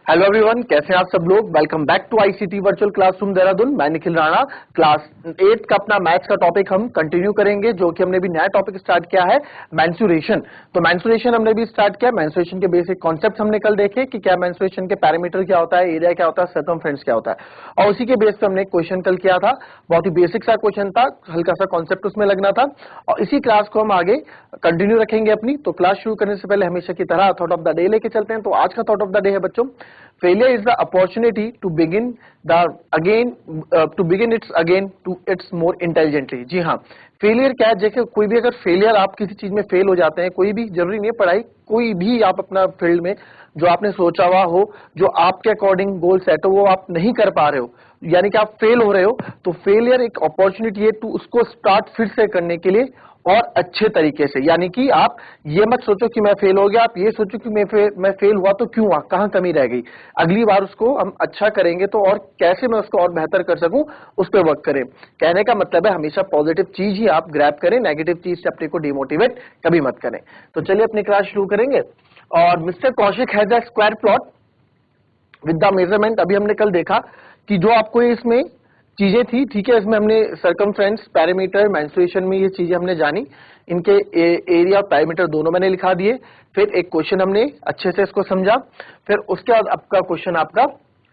Hello everyone, कैसे हैं आप सब लोग। Welcome back to ICT virtual classroom Dehradun. मैं निखिल राणा। क्लास 8 का अपना मैथ्स का टॉपिक हम कंटिन्यू करेंगे, जो कि हमने भी नया टॉपिक स्टार्ट किया है, मेंसुरेशन। तो मेंसुरेशन हमने भी स्टार्ट किया। मेंसुरेशन के बेसिक कॉन्सेप्ट हमने कल देखे कि क्या मेंसुरेशन के पैरामीटर क्या होता है, एरिया क्या होता है, सर्कमफ्रेंस क्या होता है, और उसी के बेस पे हमने क्वेश्चन कल किया था। बहुत ही बेसिक सा क्वेश्चन था, हल्का सा कॉन्सेप्ट उसमें लगना था, और इसी क्लास को हम आगे कंटिन्यू रखेंगे अपनी। तो क्लास शुरू करने से पहले हमेशा की तरह थॉट ऑफ द डे लेके चलते हैं। तो आज का थॉट ऑफ द डे है बच्चों, failure is the opportunity to begin its more intelligently। जी हाँ, फेलियर क्या है। देखिए, कोई भी अगर फेलियर, आप किसी चीज में फेल हो जाते हैं, कोई भी, जरूरी नहीं है पढ़ाई, कोई भी आप अपना फील्ड में जो आपने सोचा हुआ हो, जो आपके अकॉर्डिंग गोल सेट हो, वो आप नहीं कर पा रहे हो, यानी कि आप फेल हो रहे हो, तो फेलियर एक अपॉर्चुनिटी है टू उसको स्टार्ट फिर से करने के लिए और अच्छे तरीके से। यानी कि आप ये मत सोचो कि मैं फेल हो गया, आप ये सोचो कि मैं फेल हुआ तो क्यों हुआ, कहां कमी रह गई, अगली बार उसको हम अच्छा करेंगे तो और कैसे मैं उसको और बेहतर कर सकूं, उस पर वर्क करें। कहने का मतलब है हमेशा पॉजिटिव चीज ही आप ग्रैब करें, नेगेटिव चीज से अपने को डिमोटिवेट कभी मत करें। तो चलिए अपनी क्लास शुरू करेंगे। और mister Kaushik has a square plot with the measurement. अभी हमने कल देखा कि जो आपको इसमें चीजें थी, ठीक है, इसमें हमने सर्कमफ्रेंस, पैरामीटर, मेंसुरेशन में ये चीजें हमने जानी, इनके एरिया और पैरामीटर दोनों मैंने लिखा दिए। फिर एक क्वेश्चन हमने अच्छे से इसको समझा, फिर उसके बाद आपका क्वेश्चन आपका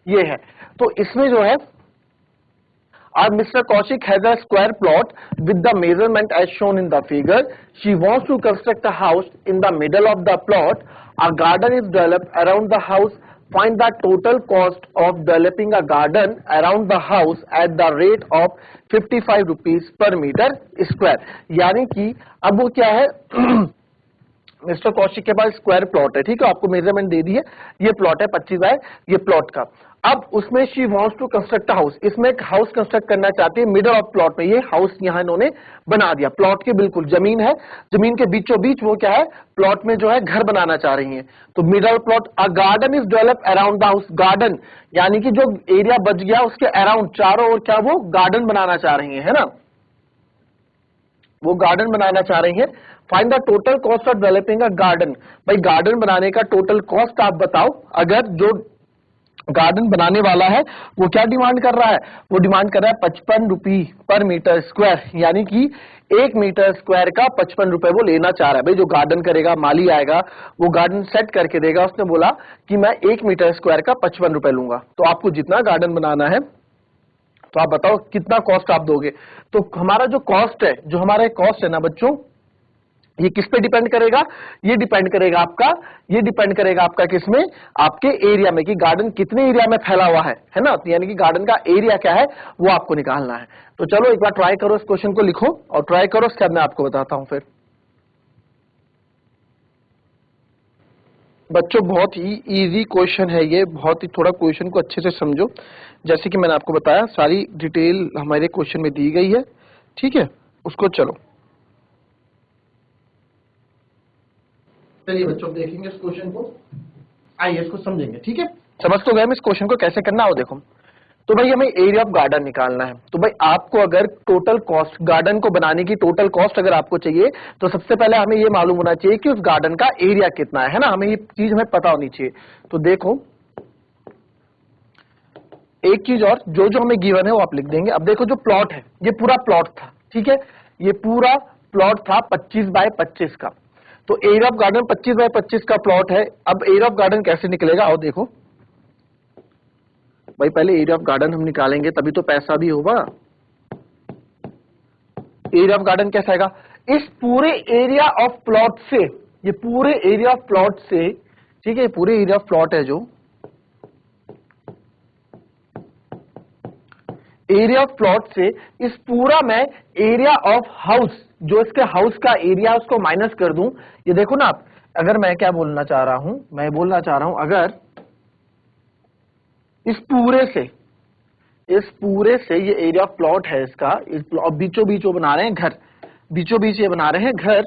ये है। तो इसमें जो है, Mr. Kaushik has a square plot with the measurement as shown in the figure. She wants to construct a house in the middle of the plot. A garden is developed around the house. Find the total cost of developing a garden around the house at the rate of 55 rupees per meter square। यानी कि अब वो क्या है, mister Kaushik के पास square plot है, ठीक है, आपको मेजरमेंट दे दी है, ये प्लॉट है 25 बाय ये प्लॉट का। अब उसमें she wants to construct house, इसमें एक हाउस कंस्ट्रक्ट करना चाहती है मिडल ऑफ प्लॉट में। ये हाउस यहाँ इन्होंने बना दिया, प्लॉट के बिल्कुल जमीन है, जमीन के बीचों बीच वो क्या है, प्लॉट में जो है घर बनाना चाह रही है। तो middle plot, a garden is develop around the house. Garden यानी कि जो एरिया बच गया उसके अराउंड, चारों ओर क्या वो गार्डन बनाना चाह रही है ना, वो गार्डन बनाना चाह रही है। Find the total cost of developing a garden. भाई गार्डन बनाने का टोटल कॉस्ट आप बताओ। अगर जो गार्डन बनाने वाला है वो क्या डिमांड कर रहा है, वो डिमांड कर रहा है 55 रुपी पर मीटर स्क्वायर, यानी कि 1 मीटर स्क्वायर का 55 रुपए वो लेना चाह रहा है। भाई जो गार्डन करेगा, माली आएगा, वो गार्डन सेट करके देगा, उसने बोला कि मैं 1 मीटर स्क्वायर का 55 रुपए लूंगा। तो आपको जितना गार्डन बनाना है, तो आप बताओ कितना कॉस्ट आप दोगे। तो हमारा जो कॉस्ट है, जो हमारा कॉस्ट है ना बच्चों, ये किस पे डिपेंड करेगा, ये डिपेंड करेगा आपका किसमें, आपके एरिया में, कि गार्डन कितने एरिया में फैला हुआ है ना, यानी कि गार्डन का एरिया क्या है वो आपको निकालना है। तो चलो एक बार ट्राई करो, इस क्वेश्चन को लिखो और ट्राई करो, उसके बाद मैं आपको बताता हूं। फिर बच्चों बहुत ही इजी क्वेश्चन है ये, बहुत ही, थोड़ा क्वेश्चन को अच्छे से समझो। जैसे कि मैंने आपको बताया, सारी डिटेल हमारे क्वेश्चन में दी गई है, ठीक है, उसको चलो चलिए बच्चों देखेंगे इस क्वेश्चन को, आइए इसको समझेंगे, ठीक है। समझ तो गए हम इस क्वेश्चन को कैसे करना हो। देखो, तो भाई हमें एरिया ऑफ गार्डन निकालना है। तो भाई आपको अगर टोटल कॉस्ट, गार्डन को बनाने की टोटल कॉस्ट अगर आपको चाहिए, तो सबसे पहले हमें ये मालूम होना चाहिए कि उस गार्डन का एरिया कितना है ना, हमें ये चीज हमें पता होनी चाहिए। तो देखो, एक चीज और, जो जो हमें गिवन है वो आप लिख देंगे। अब देखो, जो प्लॉट है, ये पूरा प्लॉट था, ठीक है, ये पूरा प्लॉट था 25 बाय 25 का। तो एरिया ऑफ गार्डन 25 बाय 25 का प्लॉट है। अब एरिया ऑफ गार्डन कैसे निकलेगा, और देखो भाई, पहले एरिया ऑफ गार्डन हम निकालेंगे तभी तो पैसा भी होगा। एरिया ऑफ गार्डन कैसा आएगा, इस पूरे एरिया ऑफ प्लॉट से, ये पूरे एरिया ऑफ प्लॉट से, ठीक है, पूरे एरिया ऑफ प्लॉट है, जो एरिया ऑफ प्लॉट से इस पूरा मैं एरिया ऑफ हाउस, जो इसके हाउस का एरिया उसको माइनस कर दूं। ये देखो ना आप, अगर मैं क्या बोलना चाह रहा हूं, मैं बोलना चाह रहा हूं, अगर इस पूरे से ये एरिया ऑफ प्लॉट है इसका, इस बीचों बीचों बना रहे हैं घर, बीचों बीच ये बना रहे हैं घर,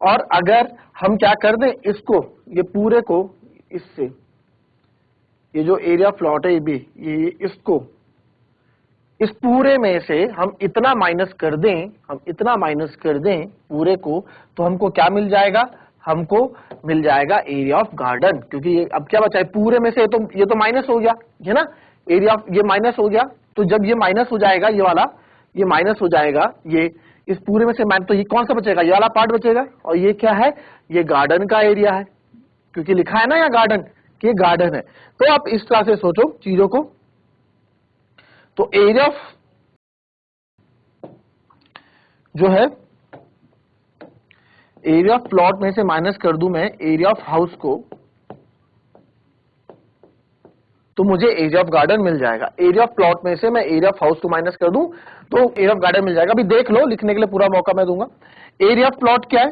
और अगर हम क्या कर दें इसको, ये पूरे को इससे, ये जो एरिया ऑफ प्लॉट है ये इसको, इस पूरे में से हम इतना माइनस कर दें, पूरे को, तो हमको क्या मिल जाएगा, हमको मिल जाएगा एरिया ऑफ गार्डन, क्योंकि ये अब क्या बचा है पूरे में से, ये तो माइनस हो गया है ना, एरिया ऑफ ये माइनस हो गया, तो जब ये माइनस हो जाएगा ये वाला, ये माइनस हो जाएगा, ये इस पूरे में से तो ये कौन सा बचेगा, ये वाला पार्ट बचेगा, और ये क्या है, ये गार्डन का एरिया है, क्योंकि लिखा है ना यहाँ गार्डन, कि ये गार्डन है। तो आप इस तरह से सोचो चीजों को, तो एरिया ऑफ जो है, एरिया ऑफ प्लॉट में से माइनस कर दूं मैं एरिया ऑफ हाउस को, तो मुझे एरिया ऑफ गार्डन मिल जाएगा। एरिया ऑफ प्लॉट में से मैं एरिया ऑफ हाउस को माइनस कर दूं तो एरिया ऑफ गार्डन मिल जाएगा। अभी देख लो, लिखने के लिए पूरा मौका मैं दूंगा। एरिया ऑफ प्लॉट क्या है,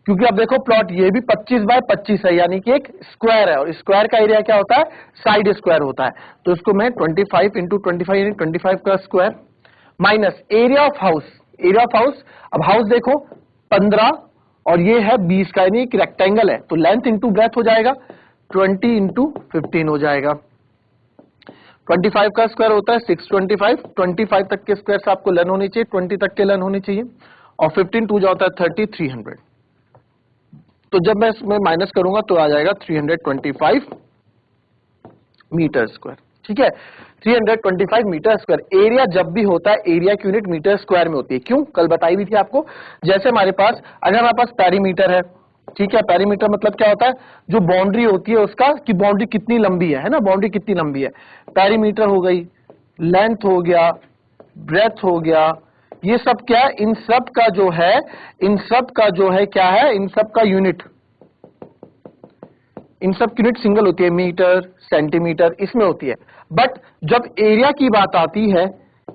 क्योंकि अब देखो प्लॉट ये भी 25 बाय 25 है, यानी कि एक स्क्वायर है, और स्क्वायर का एरिया क्या होता है, साइड स्क्वायर होता है। तो इसको मैं 25 इंटू 25 यानी 25 का square minus area of house. Area of house, अब हाउस देखो 15 और ये है 20 का, यानी एक रेक्टेंगल है, तो लेंथ इंटू ब्रेथ हो जाएगा 20 इंटू 15 हो जाएगा। 25 का स्क्वायर होता है 625, 25 तक के स्क्वायर से आपको लन होनी चाहिए, 20 तक के लन होनी चाहिए, और 15 टू जाता है 30, 300। तो जब मैं इसमें माइनस करूंगा तो आ जाएगा 325 मीटर स्क्वायर। ठीक है, 325 मीटर स्क्वायर। एरिया जब भी होता है एरिया की यूनिट मीटर स्क्वायर में होती है। क्यों, कल बताई भी थी आपको। जैसे हमारे पास, अगर हमारे पास पेरीमीटर है, ठीक है, पेरीमीटर मतलब क्या होता है, जो बाउंड्री होती है उसका, कि बाउंड्री कितनी लंबी है ना, बाउंड्री कितनी लंबी है। पेरीमीटर हो गई, लेंथ हो गया, ब्रेथ हो गया, ये सब क्या है, इन सब का जो है, इन सब का जो है क्या है, इन सब का यूनिट, इन सब की यूनिट सिंगल होती है, मीटर, सेंटीमीटर, इसमें होती है। बट जब एरिया की बात आती है,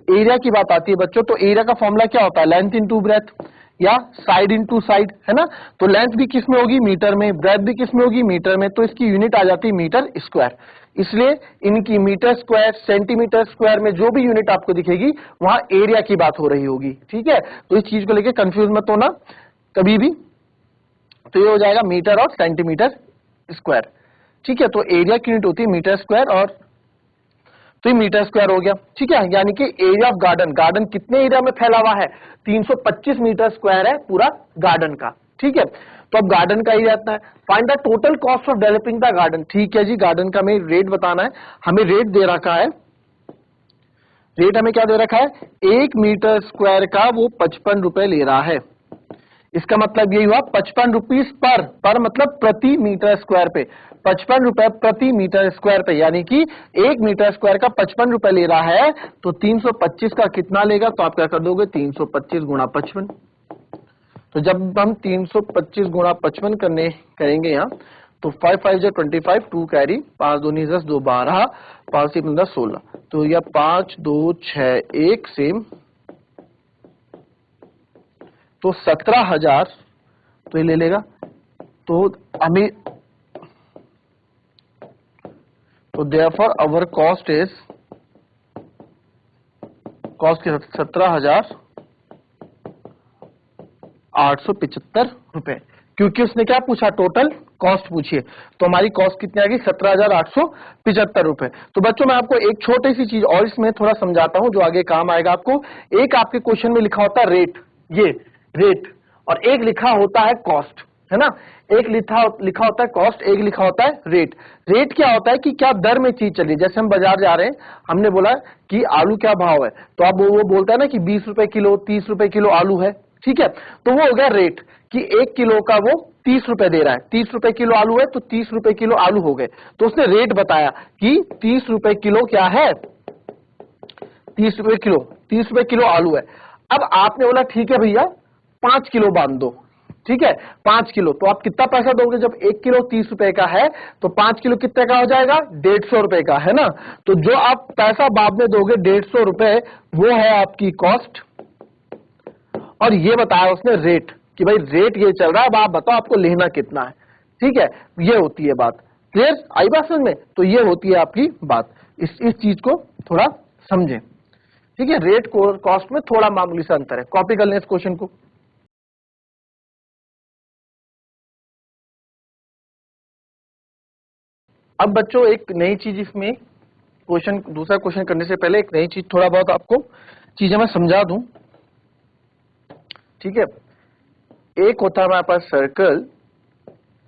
एरिया की बात आती है बच्चों, तो एरिया का फॉर्मूला क्या होता है, लेंथ इंटू ब्रेथ, या साइड इंटू साइड, है ना। तो लेंथ भी किस में होगी, मीटर में, ब्रेथ भी किस में होगी, मीटर में, तो इसकी यूनिट आ जाती है मीटर स्क्वायर। इसलिए इनकी मीटर स्क्वायर, सेंटीमीटर स्क्वायर में जो भी यूनिट आपको दिखेगी वहां एरिया की बात हो रही होगी। ठीक है, तो इस चीज को लेकर कंफ्यूज मत होना कभी भी। तो ये हो जाएगा मीटर और सेंटीमीटर स्क्वायर। ठीक है, तो एरिया की यूनिट होती है मीटर स्क्वायर, और तो ये मीटर स्क्वायर हो गया। ठीक है, यानी कि एरिया ऑफ गार्डन, गार्डन कितने एरिया में फैला हुआ है, 325 मीटर स्क्वायर है पूरा गार्डन का। ठीक है, तो अब गार्डन का एरिया इतना है। Find the total cost of developing the garden. ठीक है जी, गार्डन का हमें रेट बताना है। हमें रेट दे रखा है, रेट हमें क्या दे रखा है, 1 मीटर स्क्वायर का वो 55 रुपए ले रहा है। इसका मतलब यही हुआ 55 रुपीज पर मतलब प्रति मीटर स्क्वायर पे, 55 रुपए प्रति मीटर स्क्वायर पे, यानी कि 1 मीटर स्क्वायर का 55 रुपए ले रहा है। तो 325 का कितना लेगा, तो आप क्या कर दोगे, 325 गुणा 55। तो जब हम 325 गुणा 55 करेंगे यहाँ, तो 5 5 जो 25, 2 कैरी, 5 2 10 2 12, 5 से 15 16, तो यह 5 2 6 1 सेम, तो 17,000 तो ये ले लेगा। तो हमें, तो therefore our cost is, cost के 17,875 रुपए, क्योंकि उसने क्या पूछा, टोटल कॉस्ट पूछिए। तो हमारी कॉस्ट कितनी आ गई, 17,875 रुपए। तो बच्चों मैं आपको एक छोटी सी चीज और इसमें थोड़ा समझाता हूं जो आगे काम आएगा आपको। एक आपके क्वेश्चन में लिखा होता है रेट, ये रेट, और एक लिखा होता है कॉस्ट, है ना। एक लिखा होता है कॉस्ट, एक लिखा होता है रेट। रेट क्या होता है कि क्या दर में चीज चली। जैसे हम बाजार जा रहे हैं, हमने बोला कि आलू क्या भाव है, तो अब वो बोलता है ना कि 20 रुपए किलो, 30 रुपए किलो आलू है। ठीक है, तो वो हो गया रेट, कि 1 किलो का वो 30 रुपए दे रहा है, 30 रुपए किलो आलू है, तो 30 रुपए किलो आलू हो गए। तो उसने रेट बताया कि 30 रुपए किलो क्या है, 30 रुपए किलो, 30 रुपए किलो आलू है। अब आपने बोला ठीक है भैया 5 किलो बांध दो, ठीक है 5 किलो, तो आप कितना पैसा दोगे, जब 1 किलो 30 रुपए का है तो 5 किलो कितने का हो जाएगा, 150 रुपए का, है ना। तो जो आप पैसा बाद में दोगे 150 रुपए, वो है आपकी कॉस्ट। और ये बताया उसने रेट, कि भाई रेट ये चल रहा है, अब आप बताओ आपको लेना कितना है। ठीक है, ये होती है बात। क्लियर, आई बात समझ में। तो ये होती है आपकी बात, इस चीज को थोड़ा समझें। ठीक है, रेट कॉस्ट में थोड़ा मामूली सा अंतर है। कॉपी कर लें इस क्वेश्चन को। अब बच्चों एक नई चीज इसमें, क्वेश्चन, दूसरा क्वेश्चन करने से पहले एक नई चीज थोड़ा बहुत आपको चीजें मैं समझा दूं। ठीक है, एक होता है हमारे पास सर्कल,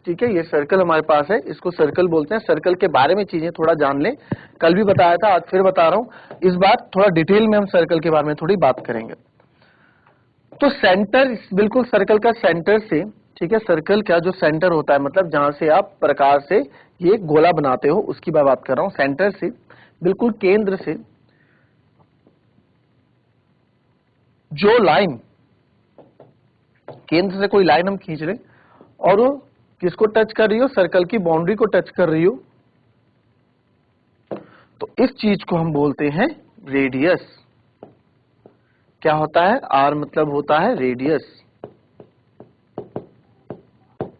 ठीक है, ये सर्कल हमारे पास है, इसको सर्कल बोलते हैं। सर्कल के बारे में चीजें थोड़ा जान लें, कल भी बताया था, आज फिर बता रहा हूं। इस बार थोड़ा डिटेल में हम सर्कल के बारे में थोड़ी बात करेंगे। तो सेंटर, बिल्कुल सर्कल का सेंटर से, ठीक है, सर्कल का जो सेंटर होता है, मतलब जहां से आप प्रकार से ये गोला बनाते हो, उसकी मैं बात कर रहा हूं। सेंटर से, बिल्कुल केंद्र से जो लाइन, केंद्र से कोई लाइन हम खींच रहे और वो किसको टच कर रही हो, सर्कल की बाउंड्री को टच कर रही हो, तो इस चीज को हम बोलते हैं रेडियस। क्या होता है, आर मतलब होता है रेडियस,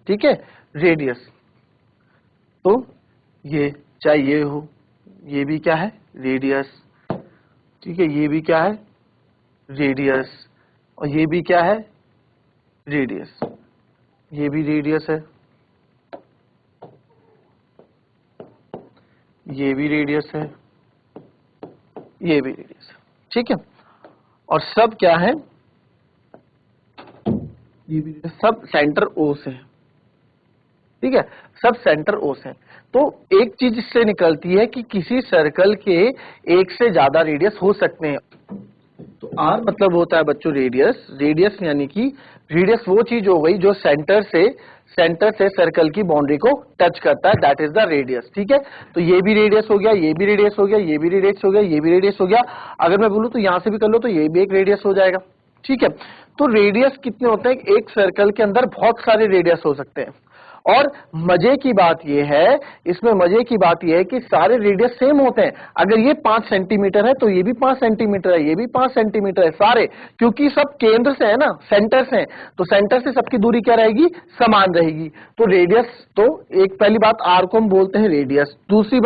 ठीक है, रेडियस। तो ये चाहे ये हो, ये भी क्या है, रेडियस, ठीक है, ये भी क्या है, रेडियस, और ये भी क्या है, रेडियस, ये भी रेडियस है, ये भी रेडियस है, ये भी रेडियस है, ठीक है। और सब क्या है, ये भी सब सेंटर ओ से है, ठीक है, सब सेंटर ओ से। तो एक चीज इससे निकलती है कि किसी सर्कल के एक से ज्यादा रेडियस हो सकते हैं। तो आर मतलब होता है बच्चों रेडियस। रेडियस यानी कि रेडियस वो चीज हो गई जो सेंटर से सर्कल की बाउंड्री को टच करता है, दैट इज द रेडियस, ठीक है। तो ये भी रेडियस हो गया, ये भी रेडियस हो गया, ये भी रेडियस हो गया, ये भी रेडियस हो गया। अगर मैं बोलूं तो यहां से भी कर लो तो ये भी एक रेडियस हो जाएगा, ठीक है। तो रेडियस कितने होते हैं, एक सर्कल के अंदर बहुत सारे रेडियस हो सकते हैं। और मजे की बात यह है, इसमें मजे की बात यह है कि सारे रेडियस सेम होते हैं। अगर ये 5 सेंटीमीटर है तो ये भी 5 सेंटीमीटर है, ये भी 5 सेंटीमीटर है, सारे, क्योंकि सब केंद्र से है ना, सेंटर से है, तो सेंटर से सबकी दूरी क्या रहेगी, समान रहेगी। तो रेडियस, तो एक पहली बात आर को हम बोलते हैं रेडियस। दूसरी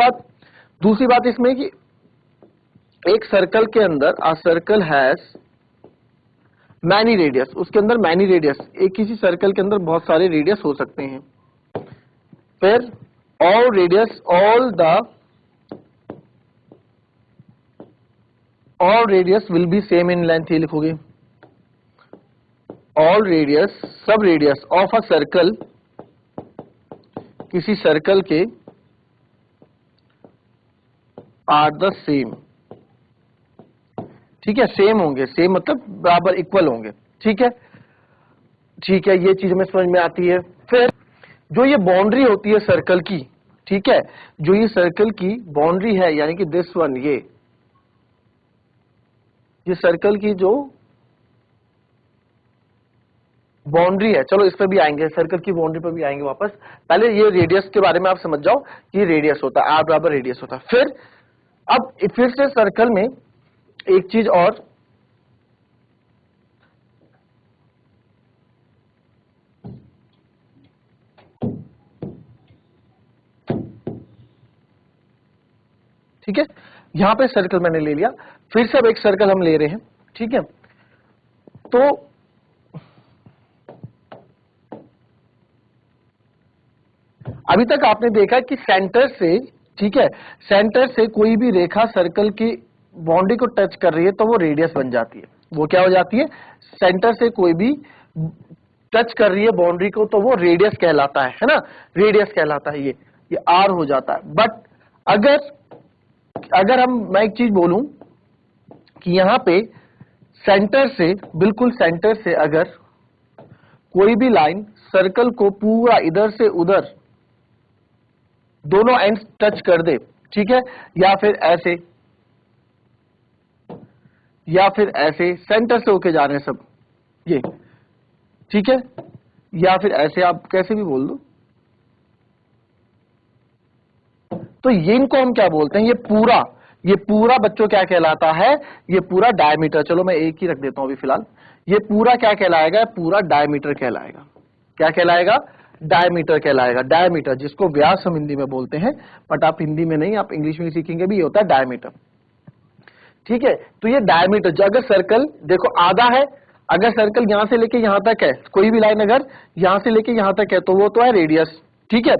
बात इसमें कि एक सर्कल के अंदर, a circle has many radius, उसके अंदर मैनी रेडियस, एक किसी सर्कल के अंदर बहुत सारे रेडियस हो सकते हैं। फिर all radius, all radius will be same in length, ये लिखोगे। all radius, सब रेडियस ऑफ अ सर्कल, किसी सर्कल के आर द सेम, ठीक है, सेम होंगे, सेम मतलब बराबर, इक्वल होंगे, ठीक है, ठीक है, ये चीज हमें समझ में आती है। फिर जो ये बाउंड्री होती है सर्कल की, ठीक है, जो ये सर्कल की बाउंड्री है, यानी कि दिस वन, ये सर्कल की जो बाउंड्री है, चलो इस पर भी आएंगे, सर्कल की बाउंड्री पर भी आएंगे वापस। पहले ये रेडियस के बारे में आप समझ जाओ कि रेडियस होता है, आर बराबर रेडियस होता है। फिर अब फिर से सर्कल में एक चीज और, ठीक है, यहां पे सर्कल मैंने ले लिया, फिर से अब एक सर्कल हम ले रहे हैं, ठीक है। तो अभी तक आपने देखा कि सेंटर से, ठीक है, सेंटर से कोई भी रेखा सर्कल की बाउंड्री को टच कर रही है तो वो रेडियस बन जाती है। वो क्या हो जाती है, सेंटर से कोई भी टच कर रही है बाउंड्री को तो वो रेडियस कहलाता है ना, रेडियस कहलाता है, ये आर हो जाता है। बट अगर मैं एक चीज बोलूं कि यहां पे सेंटर से, बिल्कुल सेंटर से अगर कोई भी लाइन सर्कल को पूरा इधर से उधर दोनों एंड्स टच कर दे, ठीक है, या फिर ऐसे सेंटर से होके जा रहे हैं सब ये, ठीक है, या फिर ऐसे, आप कैसे भी बोल दो, तो ये इनको हम क्या बोलते हैं, ये पूरा बच्चों क्या कहलाता है, ये पूरा डायमीटर। चलो मैं एक ही रख देता हूं अभी फिलहाल, ये पूरा क्या कहलाएगा, पूरा डायमीटर कहलाएगा। क्या कहलाएगा, डायमीटर कहलाएगा। डायमीटर, जिसको व्यास हम हिंदी में बोलते हैं, बट आप हिंदी में नहीं, आप इंग्लिश में ही सीखेंगे भी, ये होता है डायमीटर, ठीक है। तो ये डायमीटर, जो अगर सर्कल देखो आधा है, अगर सर्कल यहां से लेके यहां तक है, कोई भी लाइन अगर यहां से लेके यहां तक है तो वो तो है रेडियस, ठीक है।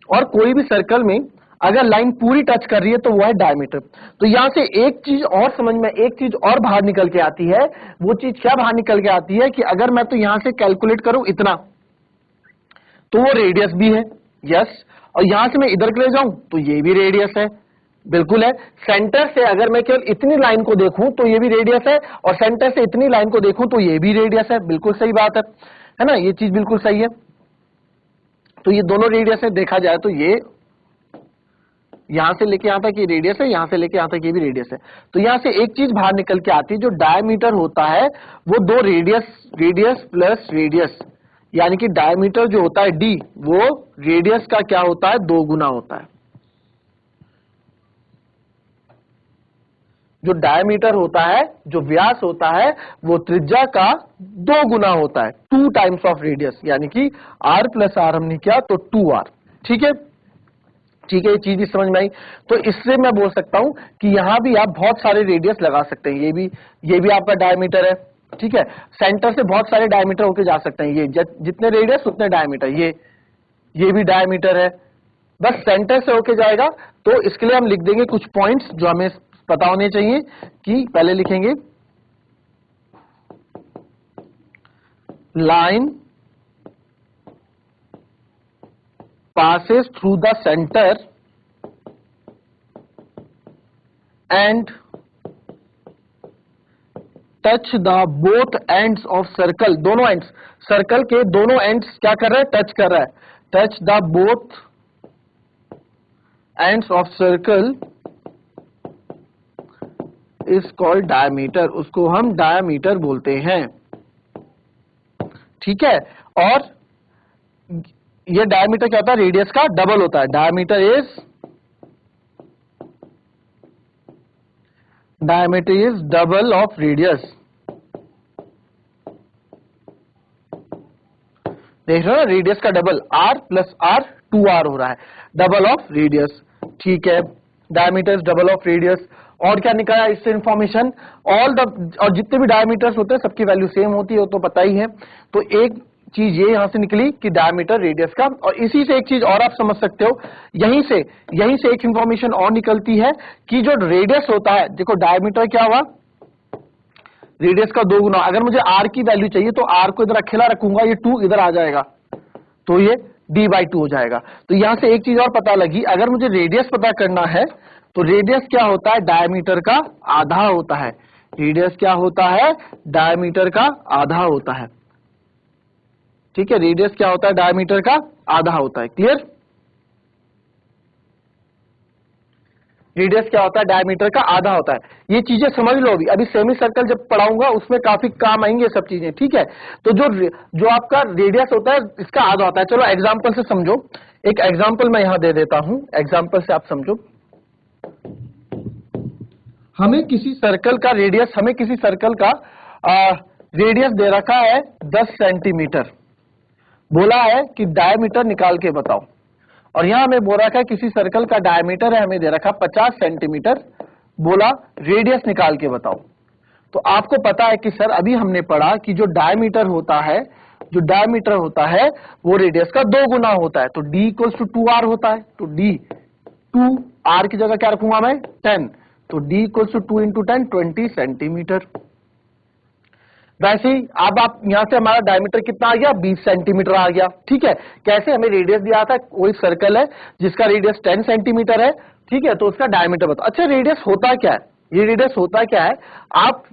और कोई भी सर्कल में अगर लाइन पूरी टच कर रही है तो वो है डायमीटर। तो यहां से एक चीज और समझ में, एक चीज और बाहर निकल के आती है। वो चीज क्या बाहर निकल के आती है कि अगर मैं तो यहां से कैलकुलेट करूं इतना, तो वो रेडियस भी है, यस। और यहां से मैं इधर के ले जाऊं तो ये भी रेडियस है, बिल्कुल है। सेंटर से अगर मैं केवल इतनी लाइन को देखूं तो ये भी रेडियस है, और सेंटर से इतनी लाइन को देखूं तो ये भी रेडियस है। बिल्कुल सही बात है ना, ये चीज बिल्कुल सही है। तो ये दोनों रेडियस है, देखा जाए तो ये यहां से लेके यहां तक ये रेडियस है, यहां से लेके यहां तक ये भी रेडियस है। तो यहां से एक चीज बाहर निकल के आती है, जो डायमीटर होता है वो दो रेडियस प्लस रेडियस, यानी कि डायमीटर जो होता है डी, वो रेडियस का क्या होता है, 2 गुना होता है। जो डायमीटर होता है, जो व्यास होता है, वो त्रिज्या का 2 गुना होता है, 2 टाइम्स ऑफ रेडियस, यानी कि r प्लस आर हमने किया तो 2r। ठीक है, ठीक है, ये चीज भी समझ में आई। तो इससे मैं बोल सकता हूं कि यहां भी आप बहुत सारे रेडियस लगा सकते हैं। ये भी आपका डायमीटर है, ठीक है। सेंटर से बहुत सारे डायमीटर होके जा सकते हैं, ये जितने रेडियस उतने डायमीटर, ये भी डायमीटर है, बस सेंटर से होके जाएगा। तो इसके लिए हम लिख देंगे कुछ पॉइंट्स जो हमें पता होने चाहिए, कि पहले लिखेंगे line passes through the center and touch the both ends of circle। दोनों एंड्स, सर्कल के दोनों एंड्स क्या कर रहा है, टच कर रहा है। Touch the both ends of circle is called diameter, उसको हम डायमीटर बोलते हैं। ठीक है, और ये डायमीटर क्या होता है, रेडियस का डबल होता है। Diameter is double of radius. देख रहे हो ना, रेडियस का double, r plus r 2r हो रहा है, डबल ऑफ रेडियस। ठीक है, diameter is double of radius. और क्या निकला इससे इंफॉर्मेशन, और जितने भी डायमीटर्स होते हैं सबकी वैल्यू सेम होती है, वो तो पता ही है। तो एक चीज ये यहां से निकली कि डायमीटर रेडियस का, और इसी से एक चीज और आप समझ सकते हो, यहीं से एक इंफॉर्मेशन और निकलती है कि जो रेडियस होता है, देखो डायमीटर क्या हुआ, रेडियस का 2 गुना। अगर मुझे r की वैल्यू चाहिए तो r को इधर अकेला रखूंगा, ये 2 इधर आ जाएगा, तो ये d/2 हो जाएगा। तो यहां से एक चीज और पता लगी, अगर मुझे रेडियस पता करना है तो रेडियस क्या होता है, डायमीटर का आधा होता है। रेडियस क्या होता है, डायमीटर का आधा होता है। ठीक है, रेडियस क्या होता है, डायमीटर का आधा होता है। क्लियर, रेडियस क्या होता है, डायमीटर का आधा होता है। ये चीजें समझ लो, अभी सेमी सर्कल जब पढ़ाऊंगा उसमें काफी काम आएंगे सब चीजें। ठीक है, तो जो आपका रेडियस होता है इसका आधा होता है। चलो एग्जांपल से समझो, एक एग्जांपल मैं यहां दे देता हूं, एग्जांपल से आप समझो। हमें किसी सर्कल का रेडियस दे रखा है 10 सेंटीमीटर, बोला है कि डायमीटर निकाल के बताओ। और यहां हमें बोल रखा है किसी सर्कल का डायमीटर है, हमें दे रखा 50 सेंटीमीटर, बोला रेडियस निकाल के बताओ। तो आपको पता है कि सर अभी हमने पढ़ा कि जो डायमीटर होता है वो रेडियस का 2 गुना होता है। तो d इक्वल्स टू 2r होता है। तो d 2r की जगह क्या रखूंगा मैं, 10। तो d equals to 2 into 10, 20 centimetre. वैसे ही अब आप यहां से हमारा डायमीटर कितना आ गया, 20 सेंटीमीटर आ गया। ठीक है, कैसे, हमें रेडियस दिया था, कोई सर्कल है जिसका रेडियस 10 सेंटीमीटर है। ठीक है, तो उसका डायमीटर बताओ। अच्छा, रेडियस होता क्या है, ये रेडियस होता क्या है,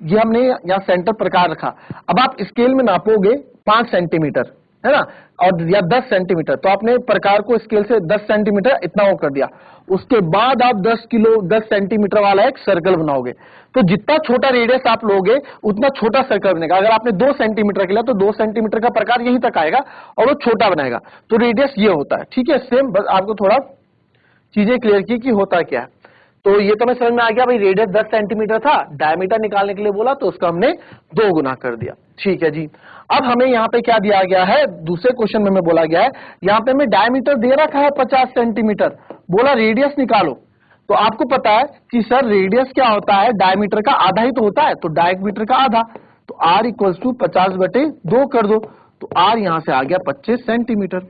ये हमने यहाँ सेंटर प्रकार रखा। अब आप स्केल में नापोगे 5 सेंटीमीटर, है ना, और या 10 सेंटीमीटर, तो आपने प्रकार को स्केल से 10 सेंटीमीटर इतना वो कर दिया। उसके बाद आप 10 सेंटीमीटर वाला एक सर्कल बनाओगे। तो जितना छोटा रेडियस आप लोगे उतना छोटा सर्कल बनेगा। अगर आपने 2 सेंटीमीटर के लिया तो 2 सेंटीमीटर का प्रकार यहीं तक आएगा और वो छोटा बनाएगा। तो रेडियस ये होता है। ठीक है, सेम, बस आपको थोड़ा चीजें क्लियर की कि होता क्या है। तो ये तो मैं समझ में आ गया भाई, रेडियस 10 सेंटीमीटर था, डायमीटर निकालने के लिए बोला तो उसका हमने 2 गुना कर दिया। ठीक है जी, अब हमें यहाँ पे क्या दिया गया है, दूसरे क्वेश्चन में बोला गया है, यहाँ पे हमें डायमीटर दे रखा है 50 सेंटीमीटर, बोला रेडियस निकालो। तो आपको पता है कि सर रेडियस क्या होता है, डायमीटर का आधा ही तो होता है, तो डायमीटर का आधा, तो r इक्वल्स टू 50/2 कर दो। तो r यहां से आ गया 25 सेंटीमीटर।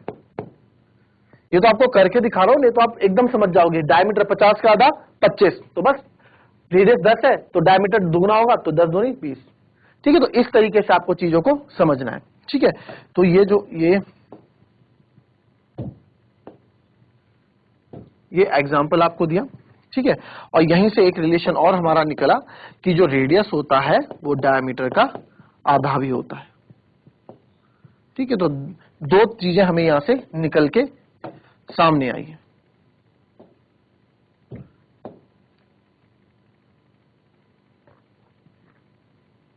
ये तो आपको करके दिखा रहा हूं, नहीं तो आप एकदम समझ जाओगे। डायमीटर 50 का आधा 25, तो बस रेडियस 10 है तो डायमीटर दुगना होगा, तो 10 दूनी 20। ठीक है, तो इस तरीके से आपको चीजों को समझना है। ठीक है, तो ये एग्जाम्पल आपको दिया। ठीक है, और यहीं से एक रिलेशन और हमारा निकला कि जो रेडियस होता है वो डायमीटर का आधा भी होता है। ठीक है, तो दो चीजें हमें यहां से निकल के सामने आई है।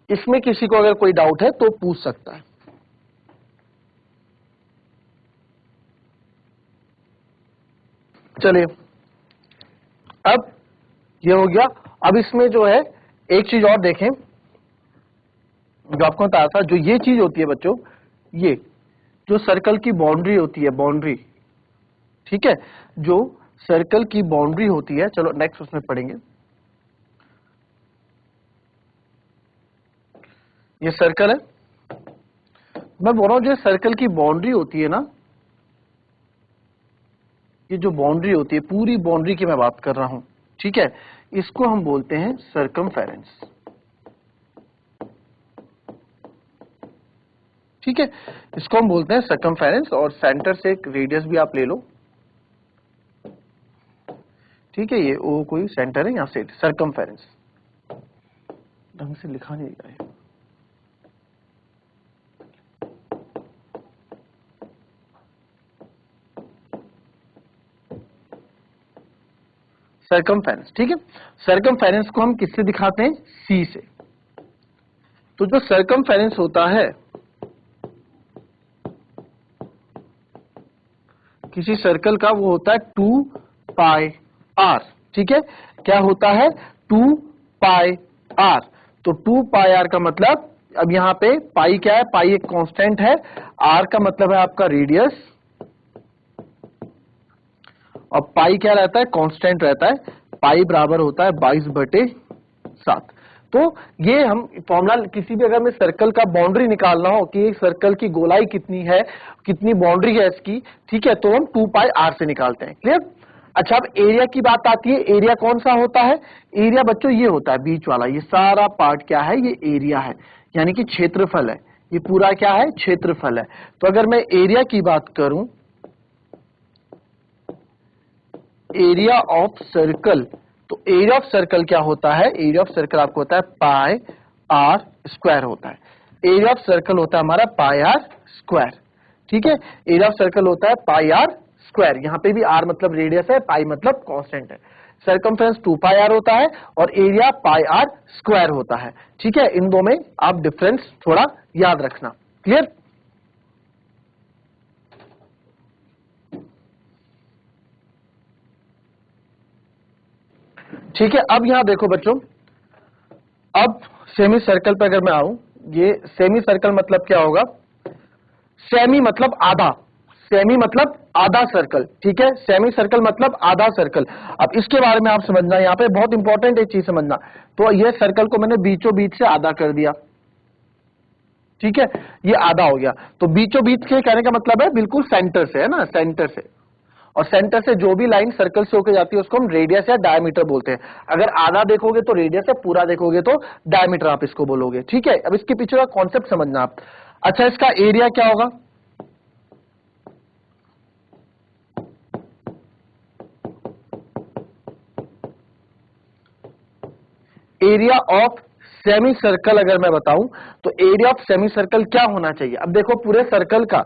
इसमें किसी को अगर कोई डाउट है तो पूछ सकता है। चलिए, अब ये हो गया। अब इसमें जो है एक चीज और देखें, जो आपको बताया था, जो ये चीज होती है बच्चों, ये जो सर्कल की बाउंड्री होती है, बाउंड्री, ठीक है, जो सर्कल की बाउंड्री होती है, चलो नेक्स्ट उसमें पढ़ेंगे। ये सर्कल है, मैं बोल रहा हूं जो सर्कल की बाउंड्री होती है ना, ये जो बाउंड्री होती है, पूरी बाउंड्री की मैं बात कर रहा हूं। ठीक है, इसको हम बोलते हैं सर्कमफेरेंस। ठीक है, इसको हम बोलते हैं सर्कमफेरेंस, और सेंटर से एक रेडियस भी आप ले लो। ठीक है, ये ओ कोई सेंटर है, यहां से सर्कमफेरेंस, ढंग से लिखा नहीं गया है। सर्कमफेरेंस, ठीक है, सर्कमफेरेंस को हम किससे दिखाते हैं? सी से। तो जो सर्कमफेरेंस होता है किसी सर्कल का, वो होता है 2 पाई आर। ठीक है, क्या होता है? 2 पाई आर। तो 2 पाई आर का मतलब, अब यहां पे पाई क्या है? पाई एक कांस्टेंट है, आर का मतलब है आपका रेडियस, और पाई क्या रहता है? कांस्टेंट रहता है। पाई बराबर होता है 22/7। तो ये हम फॉर्मूला, किसी भी अगर में सर्कल का बाउंड्री निकालना हो कि एक सर्कल की गोलाई कितनी है, कितनी बाउंड्री है इसकी, ठीक है, तो हम 2 पाई आर से निकालते हैं। क्लियर? अच्छा, अब एरिया की बात आती है। एरिया कौन सा होता है? एरिया बच्चों ये होता है बीच वाला, ये सारा पार्ट क्या है? ये एरिया है, यानी कि क्षेत्रफल है। ये पूरा क्या है? क्षेत्रफल है। तो अगर मैं एरिया की बात करूं, एरिया ऑफ सर्कल, तो एरिया ऑफ सर्कल क्या होता है? एरिया ऑफ सर्कल आपको होता है पाई आर स्क्वायर होता है। एरिया ऑफ सर्कल होता है हमारा पाई आर स्क्वायर। ठीक है, एरिया ऑफ सर्कल होता है पाई आर स्क्वायर। यहां पे भी आर मतलब रेडियस है, पाई मतलब कांस्टेंट है। सर्कमफ्रेंस 2 पाई आर होता है और एरिया पाई आर स्क्वायर होता है। ठीक है, इन दो में आप डिफरेंस थोड़ा याद रखना। क्लियर? ठीक है, अब यहां देखो बच्चों, अब सेमी सर्कल पे अगर मैं आऊं, ये सेमी सर्कल मतलब क्या होगा? सेमी मतलब आधा, सेमी मतलब आधा सर्कल। ठीक है, सेमी सर्कल मतलब आधा सर्कल। अब इसके बारे में आप समझना, यहां पे बहुत इंपॉर्टेंट एक चीज समझना। तो ये सर्कल को मैंने बीचों बीच से आधा कर दिया। ठीक है, ये आधा हो गया। तो बीचों बीच के कहने का मतलब है बिल्कुल सेंटर से, है ना, सेंटर से। और सेंटर से जो भी लाइन सर्कल से होकर जाती है उसको हम रेडियस या डायमीटर बोलते हैं। अगर आधा देखोगे तो रेडियस है, पूरा देखोगे तो डायमीटर आप इसको बोलोगे। ठीक है, अब इसके पीछे का कॉन्सेप्ट समझना आप। अच्छा, इसका एरिया क्या होगा? एरिया ऑफ सेमी सर्कल अगर मैं बताऊं तो एरिया ऑफ सेमी सर्कल क्या होना चाहिए? अब देखो पूरे सर्कल का,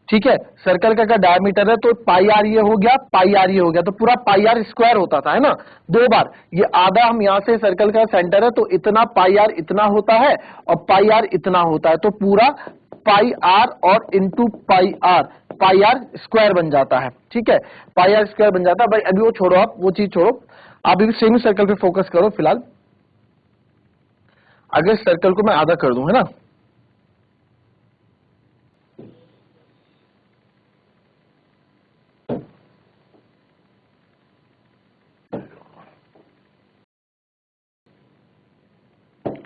ठीक है, सर्कल का डायमीटर है तो पाई आर ये हो गया, पाई आर ये हो गया, तो पूरा पाई आर स्क्वायर होता था, है ना, 2 बार। ये आधा, हम यहां से सर्कल का सेंटर है तो इतना पाई आर इतना होता है और पाई आर इतना होता है, तो पूरा पाई आर और इंटू पाई आर स्क्वायर बन जाता है। ठीक है, पाई आर स्क्वायर बन जाता है। भाई अभी वो छोड़ो, आप वो चीज छोड़ो, आप अभी सेमी सर्कल पे फोकस करो फिलहाल। अगर सर्कल को मैं आधा कर दूं, है ना,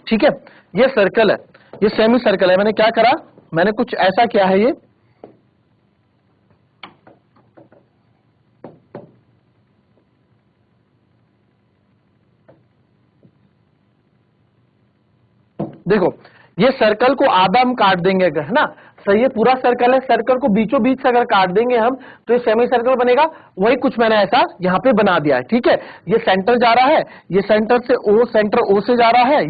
ठीक है, ये सर्कल है, ये सेमी सर्कल है। मैंने क्या करा? मैंने कुछ ऐसा किया है, देखो ये सर्कल को आधा हम काट देंगे अगर, है ना, सही है, पूरा सर्कल है, सर्कल को बीचों बीच से अगर काट देंगे हम तो ये सेमी सर्कल बनेगा। वही कुछ मैंने ऐसा यहाँ पे बना दिया है, ठीक है। ये सेंटर जा रहा है, ये सेंटर से ओ, सेंटर ओ से जा रहा है,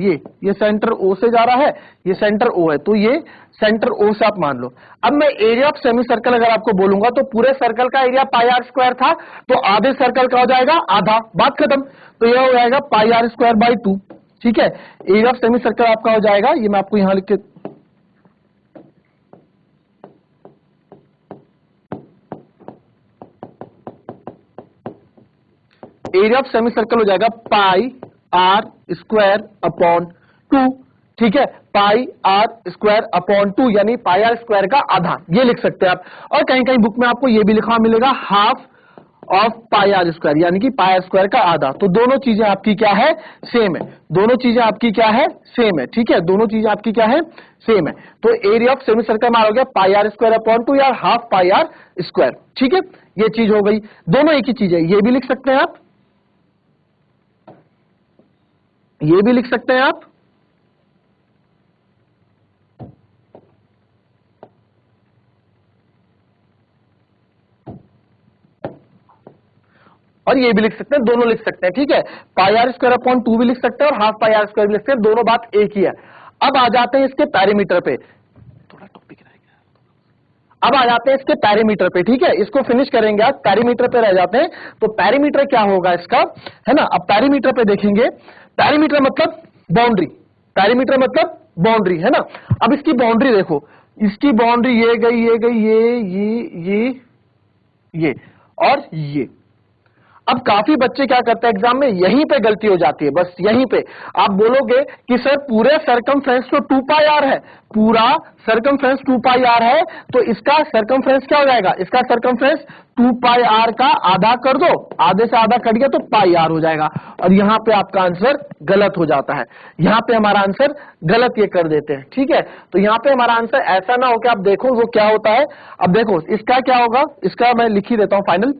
ये सेंटर ओ से जा रहा है, ये सेंटर ओ है, तो ये सेंटर ओ से आप मान लो। अब मैं एरिया ऑफ सेमी सर्कल अगर आपको बोलूंगा तो पूरे सर्कल का एरिया पाई आर स्क्वायर था, तो आधे सर्कल का हो जाएगा आधा, बात खत्म। तो यह हो जाएगा पाई आर स्क्वायर बाई 2, ठीक है। एरिया ऑफ सेमी सर्कल आपका हो जाएगा, ये मैं आपको यहां लिख के, एरिया ऑफ सेमी सर्कल हो जाएगा पाई आर स्क्वायर अपॉन 2, ठीक है, पाई आर स्क्वायर अपॉन 2 यानी पाई आर स्क्वायर का आधा, ये लिख सकते हैं आप। और कहीं कहीं बुक में आपको ये भी लिखा मिलेगा half of pi R square यानी कि पाई आर स्क्वायर का आधा। तो दोनों चीजें आपकी क्या है, सेम है, दोनों चीजें आपकी क्या है, सेम है, ठीक है, दोनों चीजें आपकी क्या है, सेम है। तो एरिया ऑफ सेमी सर्कल में आ गया पाई आर स्क्वायर अपॉन 2 या हाफ पाई आर स्क्वायर, ठीक है, ये चीज हो गई। दोनों एक ही चीज है, ये भी लिख सकते हैं आप, ये भी लिख सकते हैं आप, और ये भी लिख सकते हैं, दोनों लिख सकते हैं, ठीक है। पाई आर स्क्वायर अपॉन 2 भी लिख सकते हैं और हाफ पाई आर स्क्वायर भी लिख सकते हैं, दोनों बात एक ही है। अब आ जाते हैं इसके पैरामीटर पे, थोड़ा टॉपिक रहेगा। अब आ जाते हैं इसके पैरामीटर पे, ठीक है, इसको फिनिश करेंगे आज, पैरामीटर पे रह जाते हैं। तो पैरामीटर क्या होगा इसका, है ना। अब पैरामीटर पे देखेंगे, पैरामीटर मतलब बाउंड्री, पैरामीटर मतलब बाउंड्री, है ना। अब इसकी बाउंड्री देखो, इसकी बाउंड्री ये गई, ये गई, ये और ये। अब काफी बच्चे क्या करते हैं एग्जाम में, यहीं पे गलती हो जाती है, बस यहीं पे। आप बोलोगे कि सर पूरे सरकमफ्रेंस तो 2 पाई आर है, पूरा सरकमफ्रेंस 2 पाई आर है, तो इसका सरकमफ्रेंस क्या हो जाएगा, इसका सरकमफ्रेंस 2 पाई आर का आधा कर दो, आधे से आधा कट गया तो पाई आर हो जाएगा। और यहां पे आपका आंसर गलत हो जाता है, यहां पे हमारा आंसर गलत ये कर देते हैं, ठीक है। तो यहां पे हमारा आंसर ऐसा ना हो कि आप देखो वो क्या होता है। अब देखो इसका क्या होगा, इसका मैं लिख ही देता हूं फाइनल,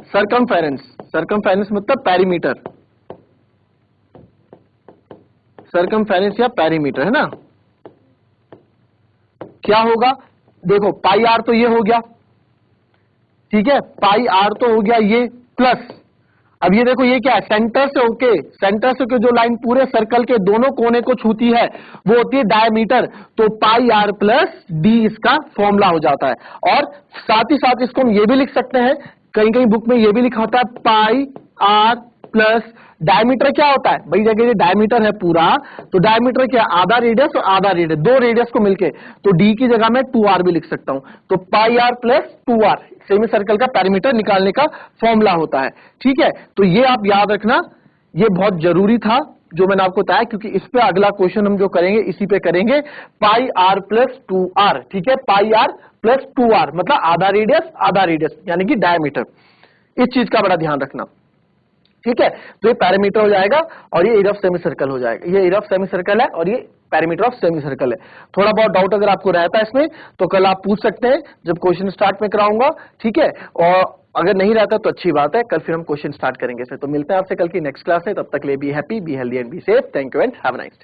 सरकमफेरेंस, सरकमफेरेंस मतलब पैरीमीटर, सरकमफेरेंस या पैरीमीटर, है ना। क्या होगा, देखो पाई आर तो ये हो गया, ठीक है, पाई आर तो हो गया ये, प्लस अब ये देखो ये क्या है, सेंटर से होके, सेंटर से जो लाइन पूरे सर्कल के दोनों कोने को छूती है वो होती है डायमीटर, तो पाई आर प्लस डी इसका फॉर्मूला हो जाता है। और साथ ही साथ इसको हम ये भी लिख सकते हैं, कहीं कहीं बुक में ये भी लिखा होता है पाई आर प्लस डायमीटर क्या होता है भाई, जगह ये डायमीटर है पूरा, तो डायमीटर क्या, आधा रेडियस और आधा रेडियस, दो रेडियस को मिलके, तो डी की जगह में 2r भी लिख सकता हूं। तो pi R plus 2r semi circle का पैरामीटर निकालने का फॉर्मूला होता है, ठीक है। तो ये आप याद रखना, ये बहुत जरूरी था जो मैंने आपको बताया, क्योंकि इस पे अगला क्वेश्चन हम जो करेंगे इसी पे करेंगे, पाई आर प्लस 2r, ठीक है, पाई आर प्लस 2r मतलब आधा रेडियस यानी कि डायमीटर, इस चीज का बड़ा ध्यान रखना, ठीक है। तो ये पैरामीटर हो जाएगा और ये एरिया ऑफ सेमी सर्कल हो जाएगा, ये एरिया ऑफ सेमी सर्कल है और ये पैरामीटर ऑफ सेमी सर्कल है। थोड़ा बहुत डाउट अगर आपको रहता है इसमें तो कल आप पूछ सकते हैं जब क्वेश्चन स्टार्ट में कराऊंगा, ठीक है। और अगर नहीं रहता तो अच्छी बात है, कल फिर हम क्वेश्चन स्टार्ट करेंगे। तो मिलते हैं आपसे कल की नेक्स्ट क्लास में, तब तक ले be happy, be healthy and be safe. Thank you and have a nice day.